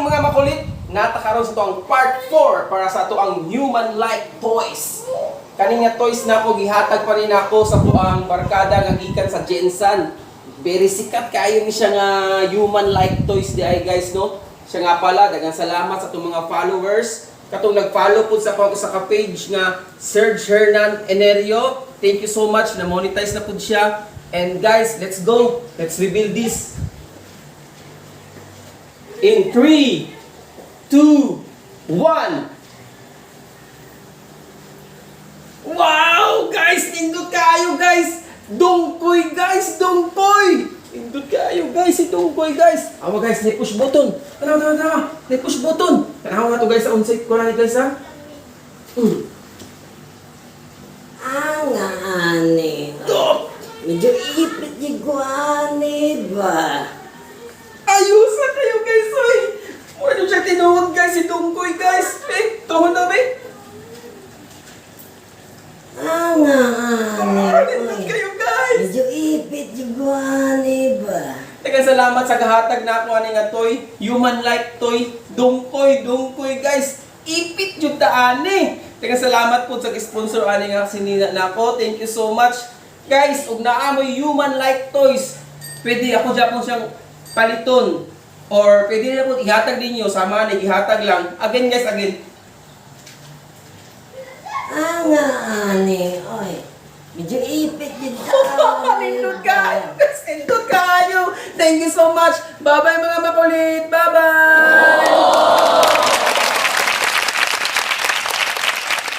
morning mga makulit! Natakaroon sa ito ang part 4 para sa ito ang human-like toys. Kaning toys na ako, gihatag pa rin ako sa tuang barkada nga gikan sa Jensan. Very sikat kayo ni siya nga human-like toys di ay guys no. Siya nga pala, dagang salamat sa itong mga followers. Katong nag-follow po sa ako sa page nga Serge Hernan Enerio. Thank you so much, na-monetize na po siya. And guys, let's go. Let's reveal this. In 3, 2, 1. Wow! Guys, nindot kayo guys! Dungkoy guys! Dungkoy! Nindot kayo guys! Si Dungkoy guys! Awa guys, push button! Tara! Push button! Tanawa nga to guys sa on-site ko na guys ha? Ang ani. Medyo ipit yung ani ba? Ayusa kayo guys! Oy! Ano siya tinuwag guys? Si Dungkoy guys! Tuhon na ba Ang ani. Nindot kayo guys! Medyo ipit yung ani ba? Teka, salamat sa kahatag na ako ani nga toy. Human-like toy. Dungkoy guys. Ipit yung taani. Teka, salamat po sa sponsor ani nga sinina na ako. Thank you so much. Guys, ug naamoy human-like toys. Pwede ako dyan po siyang paliton. Or pwede na po ihatag ninyo. Sama ni ihatag lang. Again guys, again. Ang ani. Oy. Medyo ipit yung Nindot kayo. Nindot kayo. Thank you so much. Bye-bye mga makulit. Bye-bye.